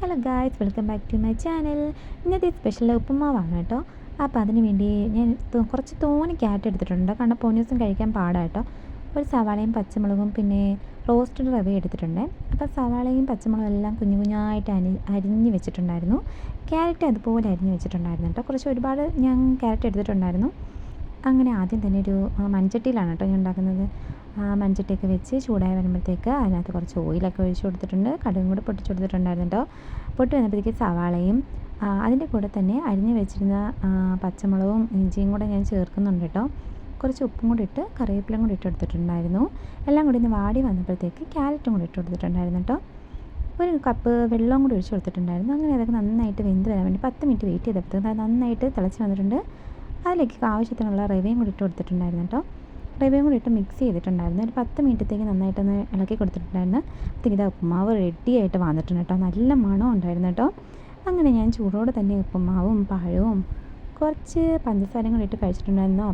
Hello guys, welcome back to my channel. ഇന്നത്തെ special ഉപ്പുമാവാണ് കേട്ടോ. അപ്പോൾ അതിന് വേണ്ടി ഞാൻ കുറച്ച് തോനെ ക്യാരറ്റ് എടുത്തിട്ടുണ്ട്. കാരണം പൊന്നൂസും കഴിക്കാൻ പാടാണ് കേട്ടോ. ഒരു സവാളയും പച്ചമുളകും പിന്നെ റോസ്റ്റഡ് റവ എടുത്തിട്ടുണ്ട്. അപ്പോൾ സവാളയും പച്ചമുളകും എല്ലാം കുഞ്ഞു കുഞ്ഞായിട്ട് അരിഞ്ഞ് വെച്ചിട്ടുണ്ടായിരുന്നു. ക്യാരറ്റ് അതുപോലെ അരിഞ്ഞ് വെച്ചിട്ടുണ്ടായിരുന്നു കേട്ടോ. കുറച്ച് ഒരുപാട് ഞാൻ ക്യാരറ്റ് എടുത്തിട്ടുണ്ടായിരുന്നു. അങ്ങനെ ആദ്യം തന്നെ ഒരു മൺചട്ടിയിലാണ് കേട്ടോ ഞാൻ ഉണ്ടാക്കുന്നത്. മൺചട്ടിയൊക്കെ വെച്ച് ചൂടായി വരുമ്പോഴത്തേക്ക് അതിനകത്ത് കുറച്ച് ഓയിലൊക്കെ ഒഴിച്ച് കൊടുത്തിട്ടുണ്ട്. കടുകും കൂടെ പൊട്ടിച്ച് കൊടുത്തിട്ടുണ്ടായിരുന്നു കേട്ടോ. പൊട്ടി വന്നപ്പോഴത്തേക്ക് സവാളയും അതിൻ്റെ കൂടെ തന്നെ അരിഞ്ഞ് വെച്ചിരുന്ന പച്ചമുളകും ഇഞ്ചിയും കൂടെ ഞാൻ ചേർക്കുന്നുണ്ട് കേട്ടോ. കുറച്ച് ഉപ്പും കൂടി ഇട്ട് കറിവേപ്പിലയും കൂടി ഇട്ട് കൊടുത്തിട്ടുണ്ടായിരുന്നു. എല്ലാം കൂടി ഒന്ന് വാടി വന്നപ്പോഴത്തേക്ക് ക്യാരറ്റും കൂടി ഇട്ട് കൊടുത്തിട്ടുണ്ടായിരുന്നു കേട്ടോ. ഒരു കപ്പ് വെള്ളം കൂടി ഒഴിച്ച് കൊടുത്തിട്ടുണ്ടായിരുന്നു. അങ്ങനെ അതൊക്കെ നന്നായിട്ട് വെന്ത് വരാൻ വേണ്ടി 10 മിനിറ്റ് വെയിറ്റ് ചെയ്തപ്പോഴത്തേക്ക് അത് നന്നായിട്ട് തിളച്ച് വന്നിട്ടുണ്ട്. അതിലേക്ക് ആവശ്യത്തിനുള്ള റവയും കൂടി ഇട്ട് കൊടുത്തിട്ടുണ്ടായിരുന്നു കേട്ടോ. റവയും കൂടി ഇട്ട് മിക്സ് ചെയ്തിട്ടുണ്ടായിരുന്നു. ഒരു 10 മിനിറ്റത്തേക്ക് നന്നായിട്ടൊന്ന് ഇളക്കി കൊടുത്തിട്ടുണ്ടായിരുന്നു. അപ്പോഴത്തേക്ക് ഇതാ ഉപ്പുമാവ് റെഡിയായിട്ട് വന്നിട്ടുണ്ട് കേട്ടോ. നല്ല മണം ഉണ്ടായിരുന്നു കേട്ടോ. അങ്ങനെ ഞാൻ ചൂടോടെ തന്നെ ഉപ്പുമാവും പഴവും കുറച്ച് പഞ്ചസാരയും കൂടി ഇട്ട് കഴിച്ചിട്ടുണ്ടായിരുന്നു.